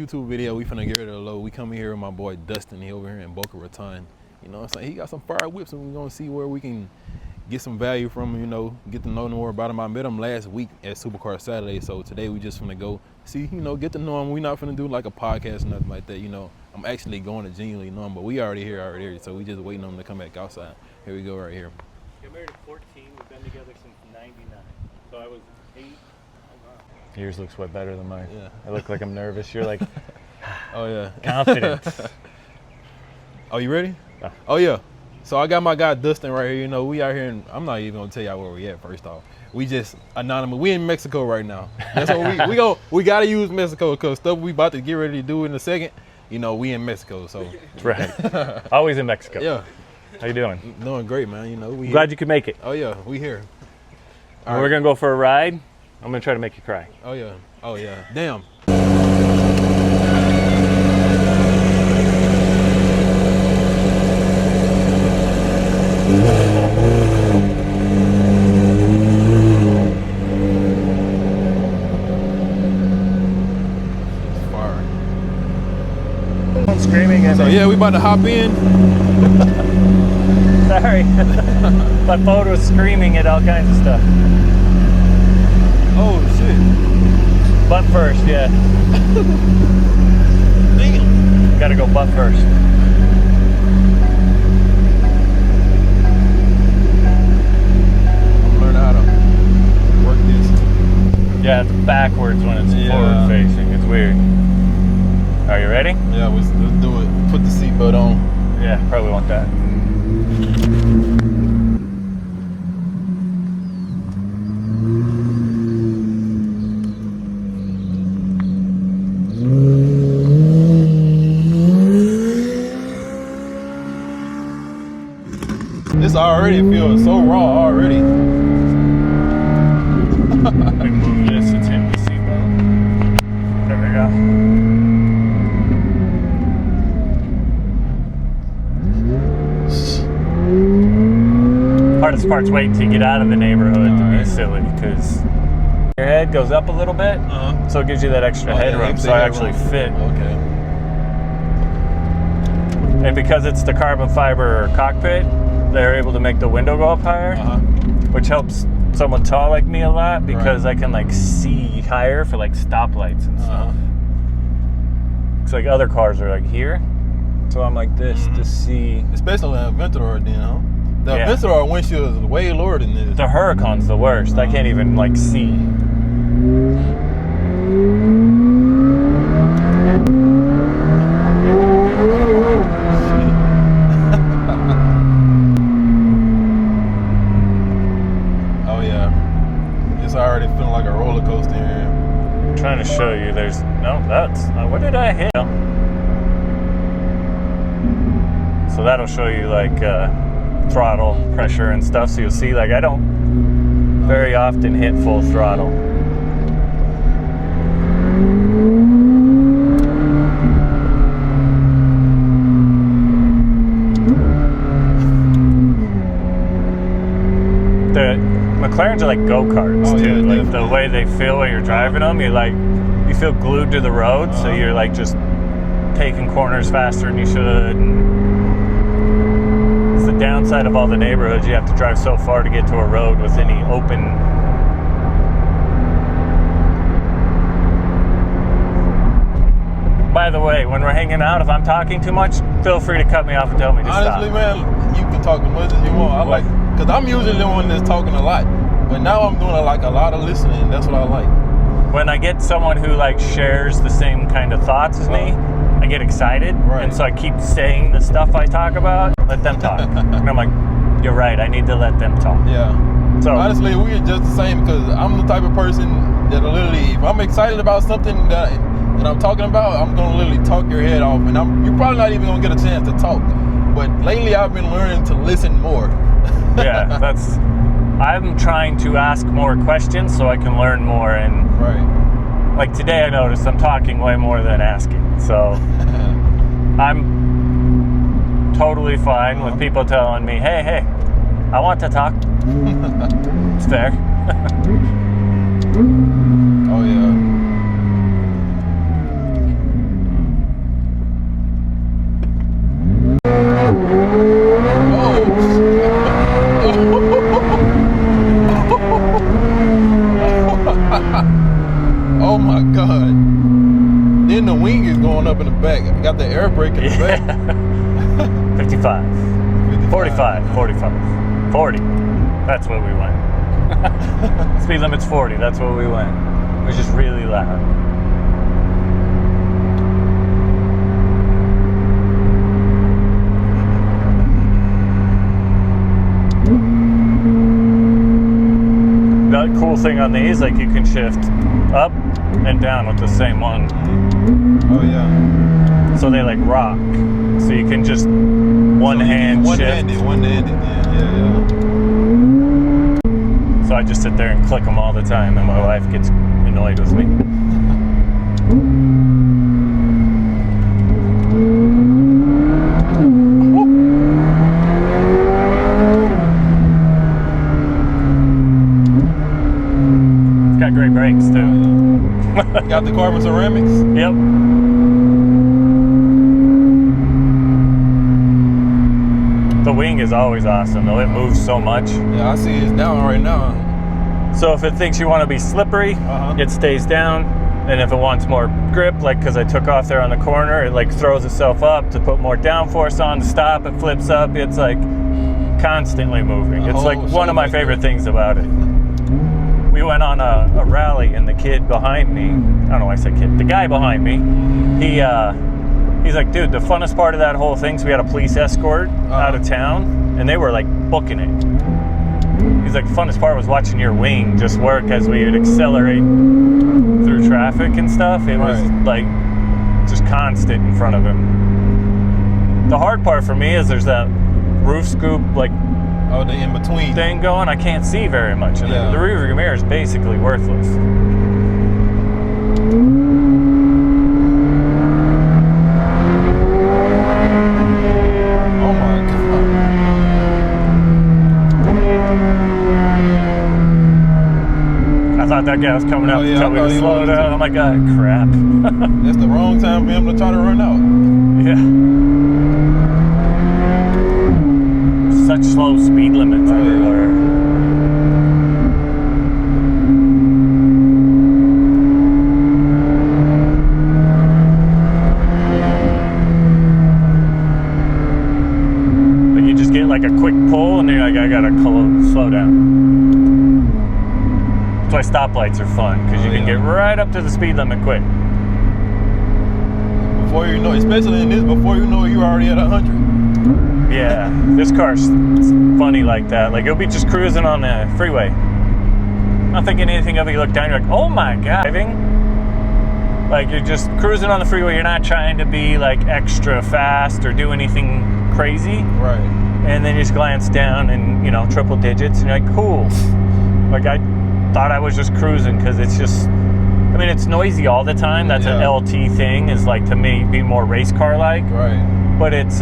YouTube video. We finna get rid of the low. We come here with my boy Dustin. He over here in Boca Raton. You know what I'm saying? He got some fire whips, and we're gonna see where we can get some value from him, you know, get to know more about him. I met him last week at Supercar Saturday, so today we just finna go see, you know, get to know him. We not finna do like a podcast or nothing like that, you know. I'm actually going to genuinely know him, but we already here, so we just waiting on him to come back outside. Here we go right here. Got married at 14, we've been together since 99. So I was 8. Oh, wow. Yours looks way better than mine. Yeah. I look like I'm nervous. You're like, oh yeah. confidence. Oh, you ready? Oh. Oh yeah. So I got my guy Dustin right here. You know, we out here, and I'm not even gonna tell y'all where we at. First off, we just anonymous. We in Mexico right now. That's what we gotta use Mexico because stuff we about to get ready to do in a second. You know, we in Mexico, so. Right. Always in Mexico. Yeah. How you doing? Doing great, man. You know, we Glad you could make it. Oh yeah, we here. All right. We're gonna go for a ride. I'm gonna try to make you cry. Oh yeah. Oh yeah. Damn. Screaming at So me. yeah, we about to hop in. Sorry. My phone was screaming at all kinds of stuff. Oh shit. Butt first, yeah. Damn. Gotta go butt first. I'm learning how to work this. Yeah, it's backwards when it's forward facing. It's weird. Are you ready? Yeah, let's do it. Put the seatbelt on. Yeah, probably want that. This already feels so raw already. Let me move this. It's in the seatbelt. There we go. Hardest part's waiting till you get out of the neighborhood to be silly, because your head goes up a little bit, so it gives you that extra headroom, so I actually fit. Okay. And because it's the carbon fiber cockpit, they're able to make the window go up higher, which helps someone tall like me a lot, because I can like see higher for like stoplights and stuff. It's like other cars are like here, so I'm like this to see. Especially an Aventador then, huh? The Aventador windshield is way lower than this. The Huracan's the worst. I can't even like see. Oh yeah, it's already feeling like a roller coaster here. I'm trying to show you. There's no. That's what did I hit? So that'll show you like throttle pressure and stuff. So you'll see like I don't very often hit full throttle. The McLarens are like go-karts too. Like the way they feel when you're driving them, you feel glued to the road, so you're like just taking corners faster than you should. It's the downside of all the neighborhoods. You have to drive so far to get to a road with any open. By the way, when we're hanging out, if I'm talking too much, feel free to cut me off and tell me to stop. Honestly, man, you can talk as much as you want. Because I'm usually the one that's talking a lot. But now I'm doing like a lot of listening. That's what I like. When I get someone who like shares the same kind of thoughts as me, I get excited. And so I keep saying the stuff I talk about, let them talk. And I'm like, you're right, I need to let them talk. Yeah. So honestly, we're just the same, because I'm the type of person that literally, if I'm excited about something that I'm talking about, I'm going to literally talk your head off. And you're probably not even going to get a chance to talk. But lately I've been learning to listen more. Yeah, I'm trying to ask more questions so I can learn more. And like today I noticed I'm talking way more than asking. So I'm totally fine with people telling me, hey, I want to talk. It's fair. Oh yeah. in the back. Got the air brake in the back. 55. 45. 45. 40. That's what we went. Speed limit's 40. That's what we went. It was just really loud. The cool thing on these, like you can shift up and down with the same one. Oh yeah. So they like rock. So you can just one-hand shift. One-handed, yeah. So I just sit there and click them all the time, and my wife gets annoyed with me. It's got great brakes too. Got the carbon ceramics? Yep. The wing is always awesome though. It moves so much. Yeah, I see it's down right now. So if it thinks you want to be slippery, it stays down. And if it wants more grip, like because I took off there on the corner, it like throws itself up to put more downforce on. To stop, it flips up. It's like constantly moving. It's like one of my favorite things about it. We went on a rally, and the kid behind me, I don't know why I said kid, the guy behind me, he's like, dude, the funnest part of that whole thing, so we had a police escort out of town, and they were like booking it. He's like, the funnest part was watching your wing just work as we would accelerate through traffic and stuff. It was like just constant in front of him. The hard part for me is there's that roof scoop like the in-between thing going. I can't see very much, and the rearview mirror is basically worthless. Oh my god. I thought that guy was coming up to tell me to slow down. I'm like, oh crap. That's the wrong time for him to try to run out. Yeah. Such slow speed limits everywhere. But you just get like a quick pull and then you're like, I gotta slow down. That's why stoplights are fun, because you can get right up to the speed limit quick. Before you know, especially in this, before you know, you're already at 100. Yeah, this car's funny like that. Like, you'll be just cruising on the freeway, not thinking anything of it. You look down, you're like, oh my god. Like, you're just cruising on the freeway. You're not trying to be like extra fast or do anything crazy. Right. And then you just glance down and, you know, triple digits, and you're like, cool. Like, I thought I was just cruising, because it's just, I mean, it's noisy all the time. That's an LT thing, is like, to me, be more race car like. Right. But it's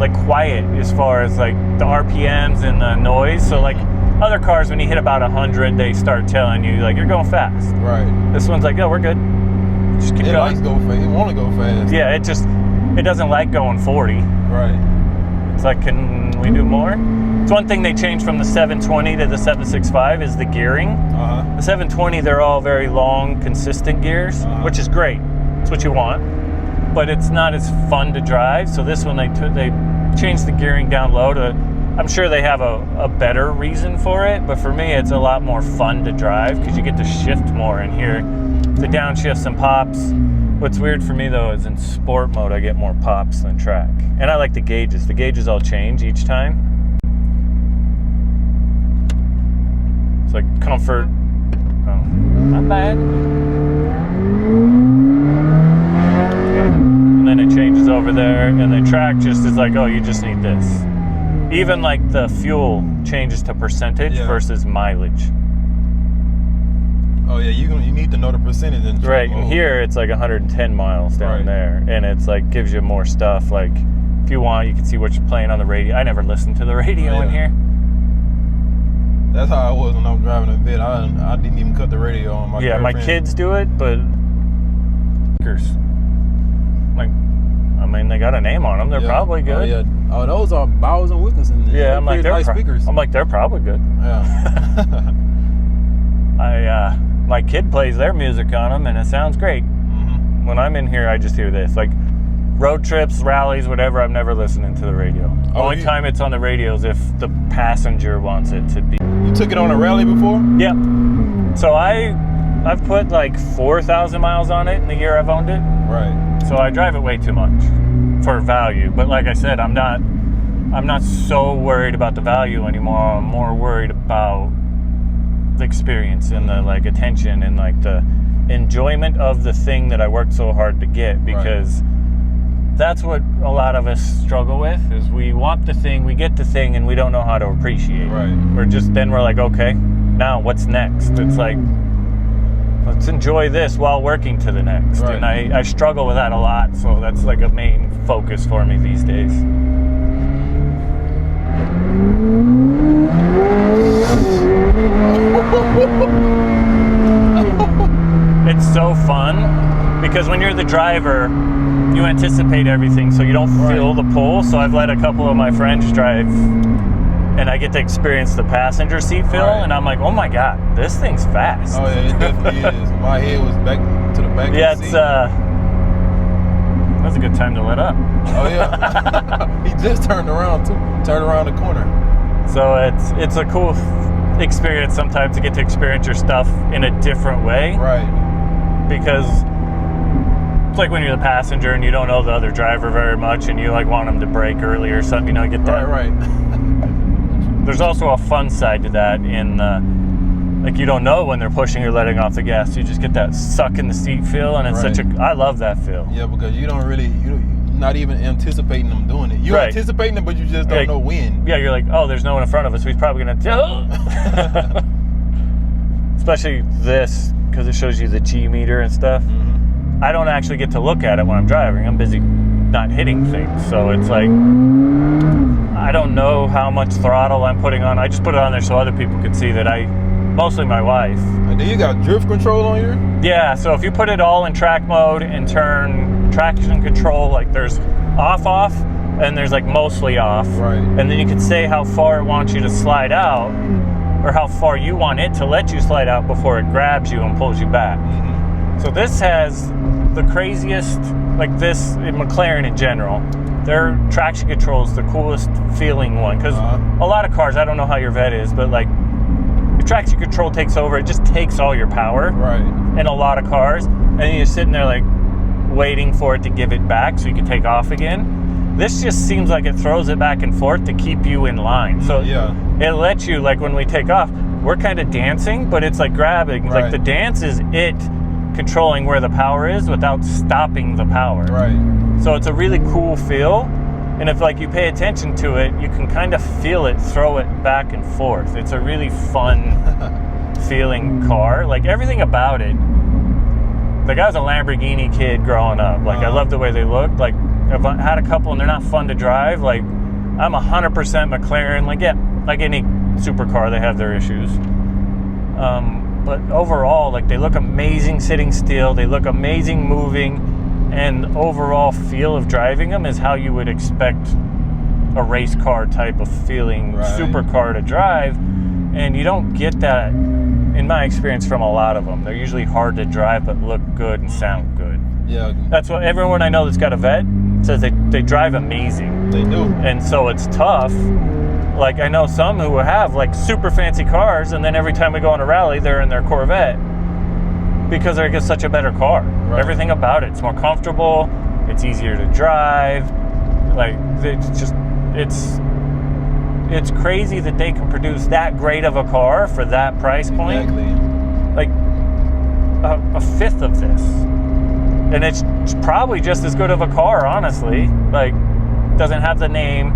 like quiet as far as like the RPMs and the noise. So like other cars, when you hit about 100, they start telling you like you're going fast. Right. This one's like, oh, we're good. Just keep going. It likes go fast. It want to go fast. Yeah, it doesn't like going 40. Right. It's like, can we do more? It's one thing they changed from the 720 to the 765 is the gearing. The 720, they're all very long, consistent gears, which is great. It's what you want. But it's not as fun to drive. So this one, they changed the gearing down low to, I'm sure they have a better reason for it, but for me, it's a lot more fun to drive because you get to shift more in here. The downshifts and pops. What's weird for me though is in sport mode, I get more pops than track. And I like the gauges. The gauges all change each time. It's like comfort. Oh, not bad. And then it changes over there, and the track just is like, oh, you just need this. Even like the fuel changes to percentage versus mileage. Oh yeah, you need to know the percentage. In right, and here it's like 110 miles down there, and it's like gives you more stuff. Like if you want, you can see what you're playing on the radio. I never listen to the radio in here. That's how I was when I was driving a bit. I didn't even cut the radio on. My kids do it, but like, I mean, they got a name on them. They're probably good. Oh, yeah. Oh, those are Bowers and Wilkinson. Yeah, I'm like, they're nice speakers. I'm like, they're probably good. Yeah. My kid plays their music on them, and it sounds great. When I'm in here, I just hear this. Like road trips, rallies, whatever, I'm never listening to the radio. Only time it's on the radio is if the passenger wants it to be. You took it on a rally before? Yep. So I've put like 4,000 miles on it in the year I've owned it. Right. So I drive it way too much for value. But like I said, I'm not so worried about the value anymore. I'm more worried about the experience and the like attention and like the enjoyment of the thing that I worked so hard to get, because that's what a lot of us struggle with, is we want the thing, we get the thing, and we don't know how to appreciate it. Right. We're like, okay, now what's next? It's like, let's enjoy this while working to the next. Right. And I struggle with that a lot, so that's like a main focus for me these days. It's so fun because when you're the driver, you anticipate everything, so you don't feel the pull. So I've let a couple of my friends drive, and I get to experience the passenger seat feel, and I'm like, oh my god, this thing's fast. Oh yeah, it definitely is. My head was back to the back Yeah, of the it's seat. that's a good time to let up. Oh yeah. He just turned around too. Turned around the corner. So it's a cool experience sometimes to get to experience your stuff in a different way. Right. Because it's like when you're the passenger and you don't know the other driver very much, and you like want them to brake early or something, you know, get that. Right. There's also a fun side to that in like you don't know when they're pushing or letting off the gas. You just get that suck in the seat feel, and it's I love that feel. Yeah, because you're not even anticipating them doing it. You're anticipating it, but you just don't know when. Yeah, you're like, oh, there's no one in front of us. He's probably gonna. Especially this, because it shows you the G meter and stuff. Mm-hmm. I don't actually get to look at it when I'm driving. I'm busy not hitting things, so it's like I don't know how much throttle I'm putting on. I just put it on there so other people could see that mostly my wife. And then you got drift control on here? Yeah, so if you put it all in track mode and turn traction control, like there's off, and there's like mostly off. Right. And then you can say how far it wants you to slide out, or how far you want it to let you slide out before it grabs you and pulls you back. Mm-hmm. So this has the craziest, like this in McLaren in general, their traction control is the coolest feeling one, because a lot of cars, I don't know how your vet is, but like your traction control takes over, it just takes all your power. Right. In a lot of cars, and then you're sitting there like waiting for it to give it back so you can take off again. This just seems like it throws it back and forth to keep you in line. So it lets you, like when we take off, we're kind of dancing, but it's like grabbing. Right. Like the dance is it controlling where the power is without stopping the power. Right. So it's a really cool feel. And if like you pay attention to it, you can kind of feel it throw it back and forth. It's a really fun feeling car. Like everything about it. Like I was a Lamborghini kid growing up. Like I love the way they look. Like I've had a couple and they're not fun to drive. Like I'm 100% McLaren. Like yeah, like any supercar, they have their issues. But overall, like they look amazing sitting still. They look amazing moving. And overall feel of driving them is how you would expect a race car type of feeling supercar to drive. And you don't get that, in my experience, from a lot of them. They're usually hard to drive but look good and sound good. Yeah. That's what everyone I know that's got a vet says they drive amazing. They do. And so it's tough. Like I know some who have like super fancy cars, and then every time we go on a rally, they're in their Corvette because they're just such a better car. Right. Everything about it's more comfortable. It's easier to drive. Like it's crazy that they can produce that great of a car for that price point. Exactly. Like a fifth of this, and it's probably just as good of a car, honestly. Like doesn't have the name.